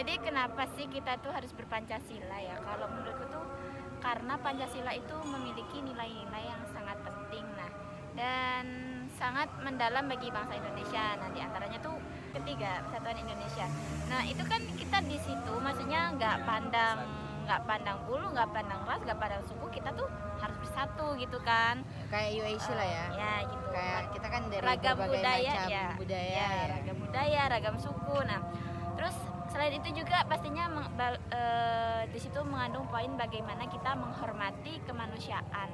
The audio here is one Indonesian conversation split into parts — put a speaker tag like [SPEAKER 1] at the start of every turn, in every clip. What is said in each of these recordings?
[SPEAKER 1] Jadi kenapa sih kita tuh harus berpancasila ya? Kalau menurutku tuh karena Pancasila itu memiliki nilai-nilai yang sangat penting, dan sangat mendalam bagi bangsa Indonesia. Nah, diantaranya tuh ketiga, Persatuan Indonesia. Nah, itu kan kita di situ, maksudnya nggak pandang bulu, nggak pandang ras, nggak pandang suku, kita tuh harus bersatu gitu kan.
[SPEAKER 2] Kayak UAC lah ya.
[SPEAKER 1] Ya gitu.
[SPEAKER 2] Kayak kita kan dari
[SPEAKER 1] ragam
[SPEAKER 2] berbagai
[SPEAKER 1] budaya
[SPEAKER 2] macam
[SPEAKER 1] ya,
[SPEAKER 2] budaya
[SPEAKER 1] ya,
[SPEAKER 2] ya.
[SPEAKER 1] ragam budaya, ragam suku. Nah, terus selain itu juga pastinya di situ mengandung poin bagaimana kita menghormati kemanusiaan.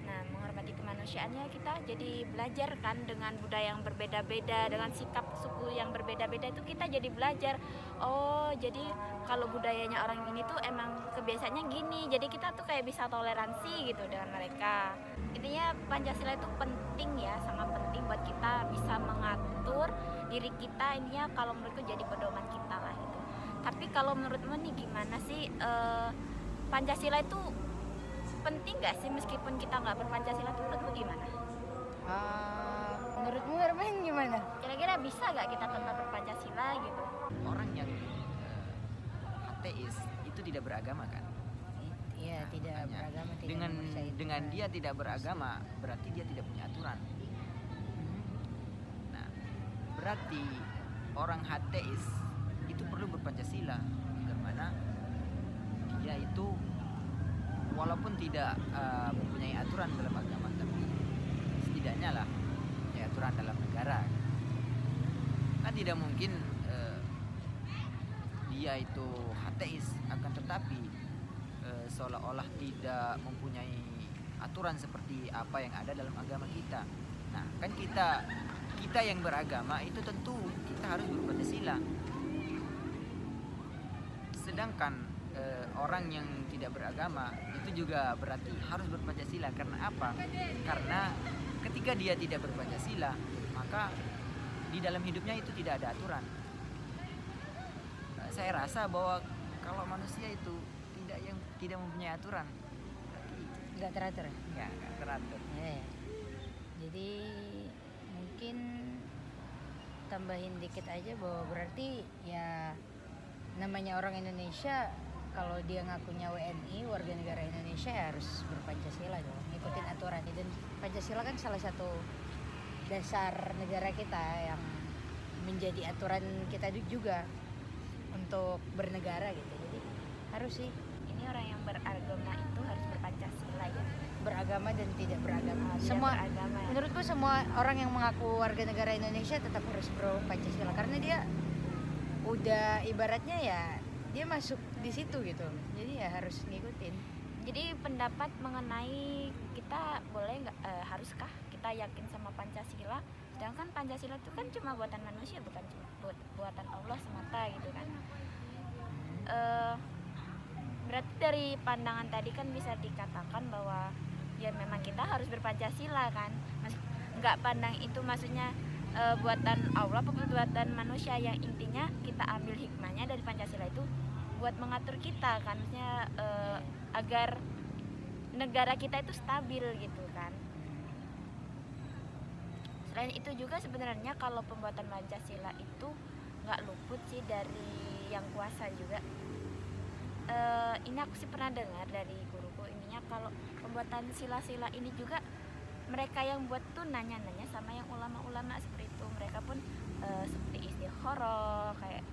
[SPEAKER 1] Nah, menghormati kemanusiaannya kita jadi belajar kan dengan budaya yang berbeda-beda, dengan sikap suku yang berbeda-beda itu kita jadi belajar. Oh, jadi kalau budayanya orang ini tuh emang kebiasaannya gini. Jadi kita tuh kayak bisa toleransi gitu dengan mereka. Intinya Pancasila itu penting ya, sangat penting buat kita bisa mengatur diri kita. Intinya kalau menurutku jadi pedoman kita lah gitu. Tapi kalau menurutmu nih gimana sih Pancasila itu penting gak sih meskipun kita nggak berpancasila tuh menurutmu gimana?
[SPEAKER 2] Menurutmu Herman gimana?
[SPEAKER 1] Kira-kira bisa gak kita tetap berpancasila gitu?
[SPEAKER 3] Orang yang ateis itu tidak beragama kan?
[SPEAKER 2] Iya, tidak
[SPEAKER 3] Makanya,
[SPEAKER 2] beragama, tidak
[SPEAKER 3] dengan dia tidak beragama berarti dia tidak punya aturan. Nah, berarti orang ateis itu perlu berpancasila karena dia itu walaupun tidak mempunyai aturan dalam agama, tapi setidaknya lah punya aturan dalam negara. Kan tidak mungkin dia itu ateis akan tetapi seolah-olah tidak mempunyai aturan seperti apa yang ada dalam agama kita. Nah, kan kita yang beragama itu tentu kita harus berpancasila. Sedangkan orang yang tidak beragama itu juga berarti harus berpancasila. Karena apa? Karena ketika dia tidak berpancasila, maka di dalam hidupnya itu tidak ada aturan. Saya rasa bahwa kalau manusia itu tidak mempunyai aturan,
[SPEAKER 2] nggak teratur ya?
[SPEAKER 3] nggak teratur.
[SPEAKER 2] Ya. Jadi mungkin tambahin dikit aja bahwa berarti ya namanya orang Indonesia, kalau dia ngakunya WNI, warga negara Indonesia, ya harus berpancasila dong, ngikutin aturan. Dan Pancasila kan salah satu dasar negara kita yang menjadi aturan kita juga untuk bernegara gitu. Jadi harus sih.
[SPEAKER 1] Ini orang yang beragama itu harus berpancasila ya.
[SPEAKER 2] Beragama dan tidak beragama.
[SPEAKER 1] Semua beragama ya.
[SPEAKER 2] Menurutku semua orang yang mengaku warga negara Indonesia tetap harus berpancasila karena dia udah ibaratnya ya dia masuk di situ gitu, jadi ya harus ngikutin.
[SPEAKER 1] Jadi pendapat mengenai kita boleh nggak, haruskah kita yakin sama Pancasila, sedangkan Pancasila itu kan cuma buatan manusia, bukan cuma buatan Allah semata gitu kan. Berarti dari pandangan tadi kan bisa dikatakan bahwa ya memang kita harus berpancasila kan, nggak pandang itu maksudnya buatan Allah atau buatan manusia, yang intinya kita ambil hikmahnya dari Pancasila itu buat mengatur kita kan, maksudnya agar negara kita itu stabil gitu kan. Selain itu juga sebenarnya kalau pembuatan Pancasila itu nggak luput sih dari yang kuasa juga. Ini aku sih pernah dengar dari guruku, intinya kalau pembuatan sila-sila ini juga mereka yang buat tuh nanya-nanya sama yang ulama-ulama seperti itu. Mereka pun seperti istikharah, kayak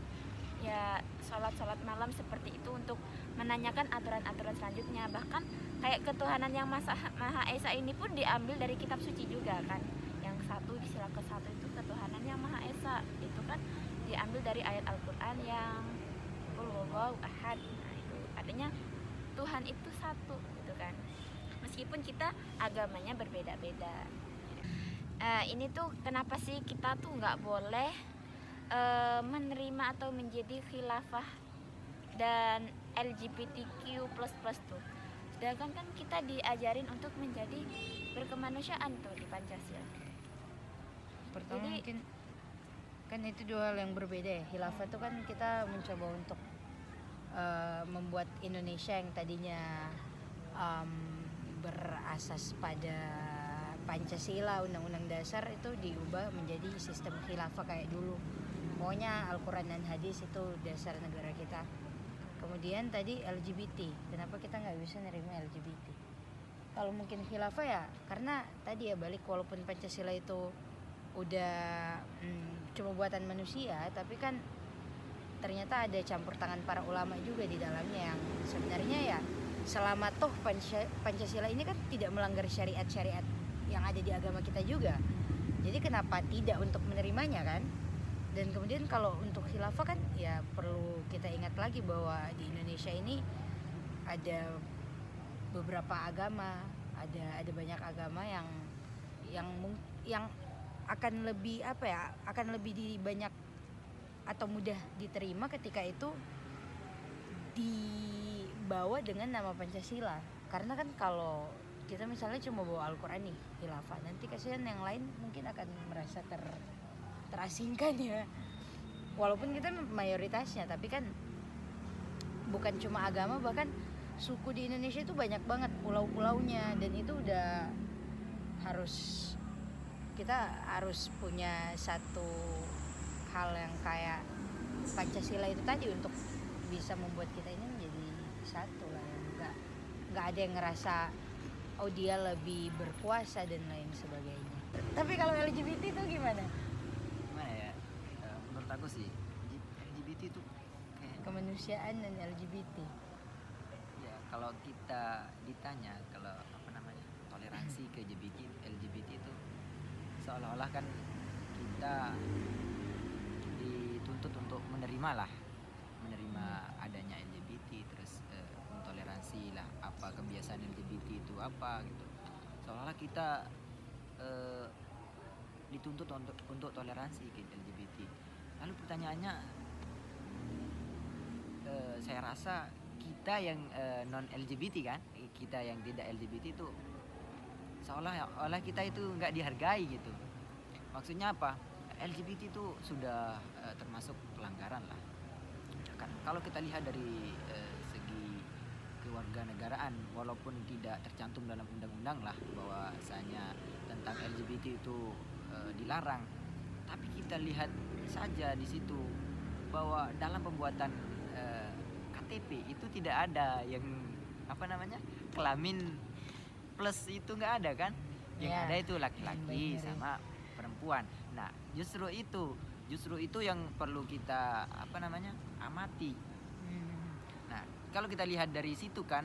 [SPEAKER 1] ya sholat malam seperti itu untuk menanyakan aturan-aturan selanjutnya. Bahkan kayak ketuhanan yang Maha Esa ini pun diambil dari kitab suci juga kan. Yang satu di sila ke-1 itu ketuhanan yang Maha Esa, itu kan diambil dari ayat Al-Quran yang Qul huwallahu ahad. Nah, itu artinya Tuhan itu satu gitu kan, meskipun kita agamanya berbeda-beda. Ini tuh kenapa sih kita tuh nggak boleh menerima atau menjadi khilafah dan LGBTQ++ tuh, sedangkan kan kita diajarin untuk menjadi berkemanusiaan tuh di Pancasila.
[SPEAKER 2] Pertama
[SPEAKER 1] Jadi,
[SPEAKER 2] mungkin kan itu dua hal yang berbeda ya. Khilafah itu kan kita mencoba untuk membuat Indonesia yang tadinya berasas pada Pancasila, Undang-Undang Dasar, itu diubah menjadi sistem khilafah kayak dulu. pokoknya Al-Quran dan hadis itu dasar negara kita. Kemudian tadi LGBT, kenapa kita nggak bisa nerima LGBT? Kalau mungkin khilafah ya karena tadi ya balik, walaupun Pancasila itu udah cuma buatan manusia, tapi kan ternyata ada campur tangan para ulama juga di dalamnya, yang sebenarnya ya selama toh Pancasila ini kan tidak melanggar syariat-syariat yang ada di agama kita juga, jadi kenapa tidak untuk menerimanya kan? Dan kemudian kalau untuk khilafah kan ya perlu kita ingat lagi bahwa di Indonesia ini ada beberapa agama, ada banyak agama yang akan lebih akan lebih banyak atau mudah diterima ketika itu dibawa dengan nama Pancasila. Karena kan kalau kita misalnya cuma bawa Al-Quran nih, khilafah, nanti kasihan yang lain mungkin akan merasa terasingkan ya. Walaupun kita mayoritasnya, tapi kan bukan cuma agama, bahkan suku di Indonesia itu banyak banget pulau-pulaunya, dan itu udah kita harus punya satu hal yang kayak Pancasila itu tadi untuk bisa membuat kita ini menjadi satu lah, yang nggak ada yang ngerasa oh dia lebih berkuasa dan lain sebagainya. Tapi kalau LGBT itu gimana?
[SPEAKER 3] Gimana ya? Menurut aku sih LGBT itu kayak
[SPEAKER 2] Kemanusiaan dan LGBT.
[SPEAKER 3] ya, kalau kita ditanya kalau toleransi ke LGBT itu seolah-olah kan kita dituntut untuk menerima adanya LGBT, terus mentoleransi lah apa kebiasaan LGBT itu apa gitu. Seolah-olah kita dituntut untuk toleransi ke LGBT. Lalu pertanyaannya, saya rasa kita yang non LGBT kan, kita yang tidak LGBT itu seolah-olah kita itu nggak dihargai gitu. Maksudnya apa? LGBT itu sudah termasuk pelanggaran lah. Kan kalau kita lihat dari segi kewarganegaraan, walaupun tidak tercantum dalam undang-undang lah bahwasanya tentang LGBT itu dilarang, tapi kita lihat saja di situ bahwa dalam pembuatan KTP itu tidak ada yang kelamin plus itu nggak ada kan, yang
[SPEAKER 2] Ya,
[SPEAKER 3] ada itu laki-laki
[SPEAKER 2] binary.
[SPEAKER 3] sama perempuan. Nah justru itu yang perlu kita amati. Nah kalau kita lihat dari situ kan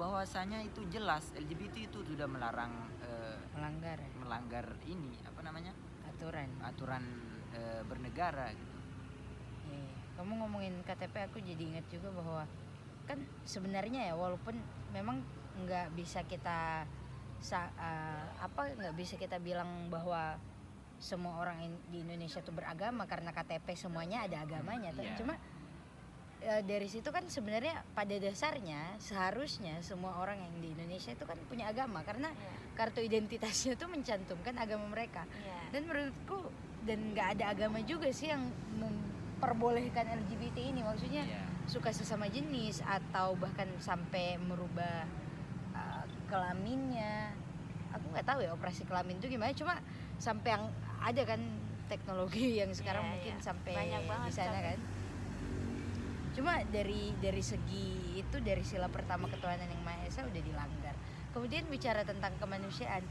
[SPEAKER 3] bahwasanya itu jelas LGBT itu sudah melanggar ini aturan bernegara gitu.
[SPEAKER 2] Kamu ngomongin KTP, aku jadi ingat juga bahwa kan sebenarnya ya walaupun memang nggak bisa kita nggak bisa kita bilang bahwa semua orang di Indonesia itu beragama karena KTP semuanya ada agamanya.
[SPEAKER 3] Yeah.
[SPEAKER 2] Cuma dari situ kan sebenarnya pada dasarnya seharusnya semua orang yang di Indonesia itu kan punya agama, karena kartu identitasnya tuh mencantumkan agama mereka. Dan menurutku dan nggak ada agama juga sih yang memperbolehkan LGBT ini, maksudnya suka sesama jenis atau bahkan sampai merubah kelaminnya. Aku nggak tahu ya operasi kelamin itu gimana, cuma sampai yang ada kan teknologi yang sekarang mungkin sampai di sana kan. Cuma dari segi itu, dari sila pertama ketuhanan yang Maha Esa udah dilanggar. Kemudian bicara tentang kemanusiaan,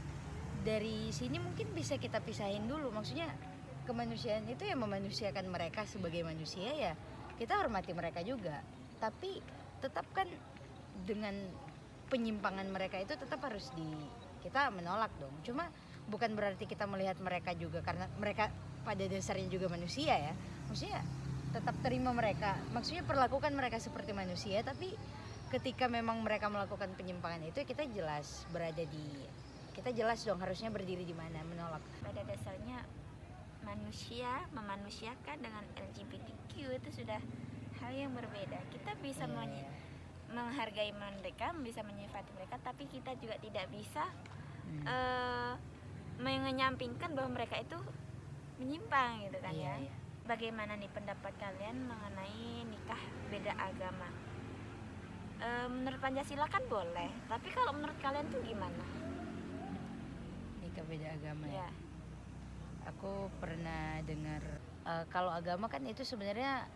[SPEAKER 2] dari sini mungkin bisa kita pisahin dulu. Maksudnya kemanusiaan itu ya memanusiakan mereka sebagai manusia, ya kita hormati mereka juga. Tapi tetap kan dengan penyimpangan mereka itu tetap harus kita menolak dong. Cuma bukan berarti kita melihat mereka juga karena mereka pada dasarnya juga manusia ya. Maksudnya tetap terima mereka, maksudnya perlakukan mereka seperti manusia, tapi ketika memang mereka melakukan penyimpangan itu kita jelas dong harusnya berdiri di mana, menolak.
[SPEAKER 1] Pada dasarnya manusia memanusiakan dengan LGBTQ itu sudah hal yang berbeda. Kita bisa menghargai mereka, bisa menyifati mereka, tapi kita juga tidak bisa menyampingkan bahwa mereka itu menyimpang gitu kan. Bagaimana nih pendapat kalian mengenai nikah beda agama? Menurut Pancasila kan boleh, tapi kalau menurut kalian tuh gimana?
[SPEAKER 2] Nikah beda agama ya. aku pernah dengar kalau agama kan itu sebenarnya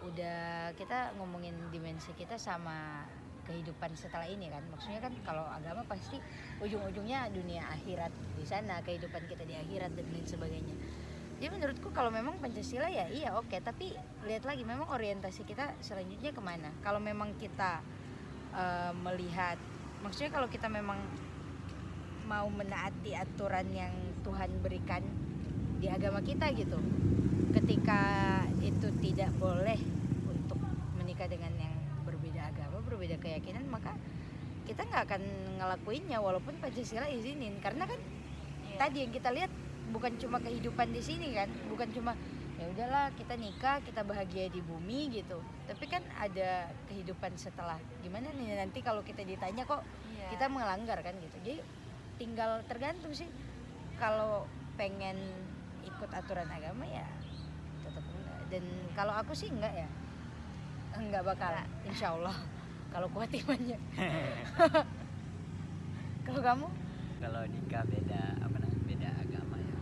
[SPEAKER 2] udah kita ngomongin dimensi kita sama kehidupan setelah ini kan. Maksudnya kan kalau agama pasti ujung-ujungnya dunia akhirat, di sana kehidupan kita di akhirat dan lain sebagainya. Jadi menurutku kalau memang Pancasila ya iya oke, tapi lihat lagi memang orientasi kita selanjutnya kemana. Kalau memang kita melihat, maksudnya kalau kita memang mau menaati aturan yang Tuhan berikan di agama kita gitu, ketika itu tidak boleh untuk menikah dengan yang berbeda agama, berbeda keyakinan, maka kita nggak akan ngelakuinnya walaupun Pancasila izinin. Karena kan tadi yang kita lihat bukan cuma kehidupan di sini kan, bukan cuma ya udahlah kita nikah kita bahagia di bumi gitu, tapi kan ada kehidupan setelah. Gimana nih nanti kalau kita ditanya kok kita melanggar kan gitu. Jadi tinggal tergantung sih, kalau pengen ikut aturan agama ya tetap enggak. Dan kalau aku sih enggak ya, enggak bakal insya Allah kalau kuat imannya. Kalau kamu?
[SPEAKER 3] Kalau nikah beda beda agama ya,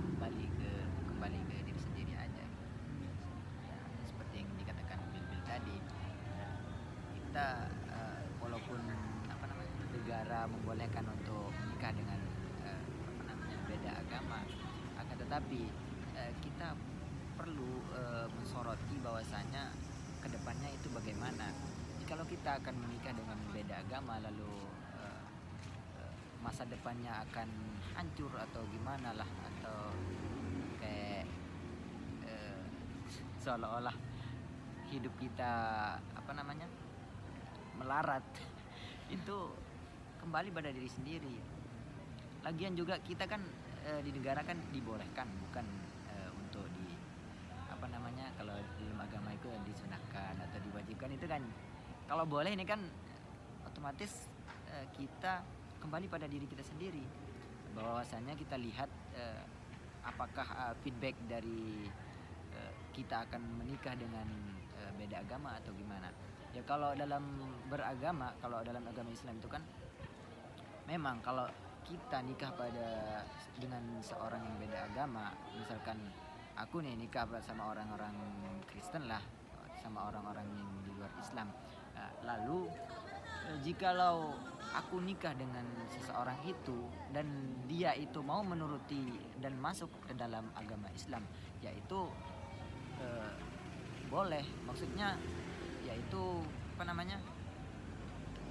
[SPEAKER 3] kembali ke diri sendiri aja. Ya, seperti yang dikatakan Bil tadi, kita walaupun negara membolehkan untuk menikah dengan beda agama, akan tetapi kita perlu mensoroti bahwasanya kedepannya itu bagaimana. Kalau kita akan menikah dengan beda agama lalu masa depannya akan hancur atau gimana lah, atau kayak seolah-olah hidup kita melarat, itu kembali pada diri sendiri. Lagian juga kita kan di negara kan dibolehkan, bukan untuk di kalau dalam agama itu disunahkan atau diwajibkan. Itu kan kalau boleh, ini kan otomatis kita kembali pada diri kita sendiri, bahwasanya kita lihat apakah feedback dari kita akan menikah dengan beda agama atau gimana. Ya kalau dalam beragama, kalau dalam agama Islam itu kan memang kalau kita nikah dengan seorang yang beda agama, misalkan aku nih nikah sama orang-orang Kristen lah, sama orang-orang yang di luar Islam. Lalu jikalau aku nikah dengan seseorang itu dan dia itu mau menuruti dan masuk ke dalam agama Islam, yaitu boleh. Maksudnya yaitu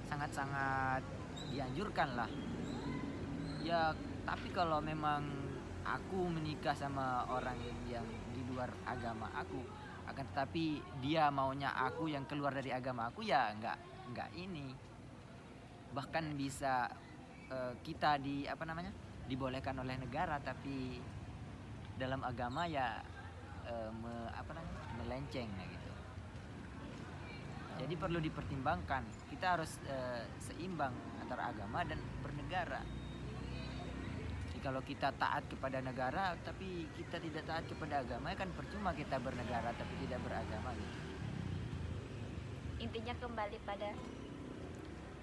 [SPEAKER 3] sangat-sangat dianjurkan lah. Ya, tapi kalau memang aku menikah sama orang yang di luar agama aku, akan tetapi dia maunya aku yang keluar dari agama aku, ya enggak ini. Bahkan bisa kita dibolehkan oleh negara, tapi dalam agama ya melenceng gitu. Jadi perlu dipertimbangkan. Kita harus seimbang antara agama dan bernegara. Kalau kita taat kepada negara tapi kita tidak taat kepada agama, kan percuma kita bernegara tapi tidak beragama gitu.
[SPEAKER 1] Intinya kembali pada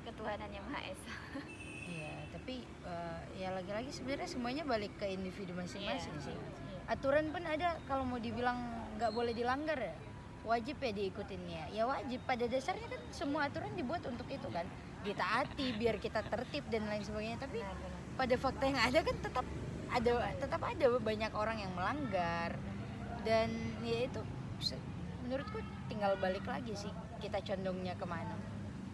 [SPEAKER 1] ketuhanan yang Maha Esa.
[SPEAKER 2] Iya, tapi ya lagi-lagi sebenarnya semuanya balik ke individu masing-masing sih.
[SPEAKER 1] Iya.
[SPEAKER 2] Aturan pun ada, kalau mau dibilang nggak boleh dilanggar ya wajib ya diikutinnya. Ya wajib, pada dasarnya kan semua aturan dibuat untuk itu kan, ditaati biar kita tertib dan lain sebagainya. Tapi pada fakta yang ada kan tetap ada banyak orang yang melanggar. Dan ya itu menurutku tinggal balik lagi sih kita condongnya kemana.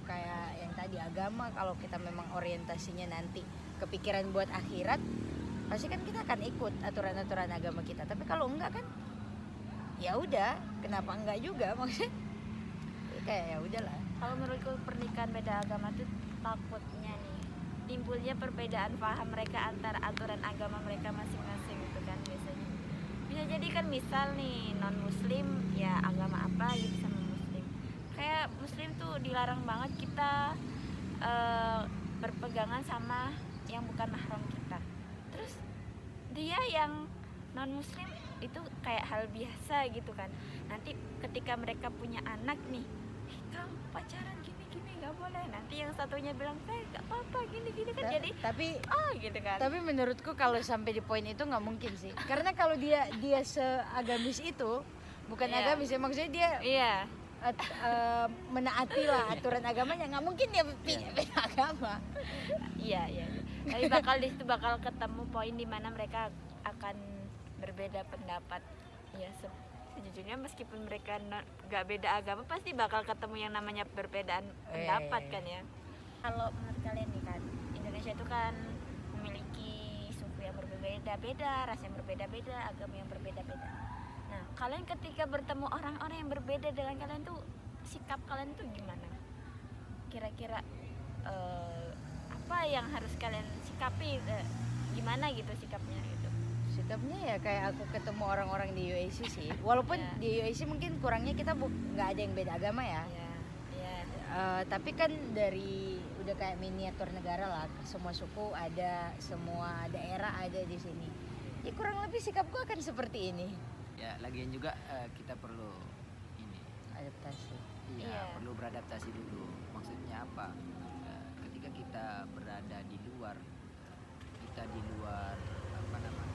[SPEAKER 2] Kayak yang tadi agama, kalau kita memang orientasinya nanti kepikiran buat akhirat, pasti kan kita akan ikut aturan-aturan agama kita. Tapi kalau enggak kan ya udah, kenapa enggak juga, maksudnya kayak ya udahlah.
[SPEAKER 1] Kalau menurutku pernikahan beda agama tuh takutnya nih timbulnya perbedaan paham mereka antara aturan agama mereka masing-masing gitu kan. Biasanya bisa jadi kan, misal nih non muslim ya agama apa gitu sama muslim, kayak muslim tuh dilarang banget kita berpegangan sama yang bukan mahram kita, terus dia yang non muslim itu kayak hal biasa gitu kan. Nanti ketika mereka punya anak nih, kamu pacaran gini nggak boleh. Nanti yang satunya bilang nggak apa-apa gini-gini kan jadi
[SPEAKER 2] Tapi
[SPEAKER 1] gitu kan.
[SPEAKER 2] tapi menurutku kalau sampai di poin itu nggak mungkin sih, karena kalau dia seagamis itu, bukan
[SPEAKER 1] Iya.
[SPEAKER 2] agamis ya, maksudnya dia
[SPEAKER 1] Iya.
[SPEAKER 2] menaati lah aturan agamanya, nggak mungkin dia beda agama.
[SPEAKER 1] Iya, iya. Tapi bakal di situ bakal ketemu poin di mana mereka akan berbeda pendapat. Ya, sejujurnya meskipun mereka nggak beda agama pasti bakal ketemu yang namanya perbedaan pendapat
[SPEAKER 2] iya.
[SPEAKER 1] kan ya. Kalau menurut kalian nih kan, Indonesia itu kan memiliki suku yang berbeda-beda, ras yang berbeda-beda, agama yang berbeda-beda. Nah, kalian ketika bertemu orang-orang yang berbeda dengan kalian tuh sikap kalian tuh gimana? Kira-kira apa yang harus kalian sikapi? Gimana gitu sikapnya gitu?
[SPEAKER 2] Sikapnya ya kayak aku ketemu orang-orang di UAC sih, walaupun
[SPEAKER 1] Ya.
[SPEAKER 2] di UAC mungkin kurangnya kita nggak ada yang beda agama ya.
[SPEAKER 1] Ya, ya.
[SPEAKER 2] Tapi kan dari udah kayak miniatur negara lah, semua suku ada, semua daerah ada di sini. Ya kurang lebih sikapku akan seperti ini.
[SPEAKER 3] Ya, lagian juga kita perlu ini.
[SPEAKER 2] Adaptasi.
[SPEAKER 3] Iya,
[SPEAKER 1] Iya.
[SPEAKER 3] perlu beradaptasi dulu. Maksudnya apa? Ketika kita berada di luar, kita di luar apa namanya?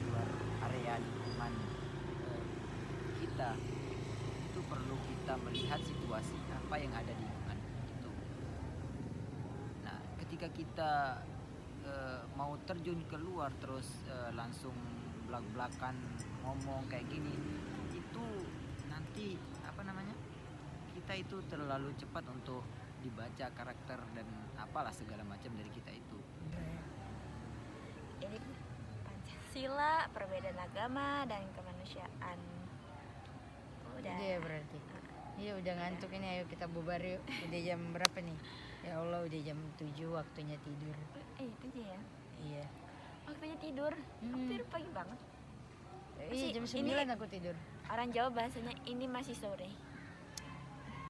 [SPEAKER 3] Luar area lingkungan kita, itu perlu kita melihat situasi apa yang ada di lingkungan itu. Nah, ketika kita mau terjun keluar terus langsung belak-belakan ngomong kayak gini, itu nanti apa namanya, kita itu terlalu cepat untuk dibaca karakter dan apalah segala macam dari kita itu.
[SPEAKER 1] Ini Pancasila, perbedaan agama dan kemanusiaan. Udah.
[SPEAKER 2] Iya berarti. Iya udah ngantuk ini, ayo kita bubar yuk. Udah jam berapa nih? Ya Allah udah jam 7 waktunya tidur.
[SPEAKER 1] Itu aja ya.
[SPEAKER 2] Iya.
[SPEAKER 1] Waktunya tidur. Aku tidur pagi banget.
[SPEAKER 2] Iya jam 9
[SPEAKER 1] ini-
[SPEAKER 2] aku tidur.
[SPEAKER 1] Orang Jawa bahasanya ini masih sore.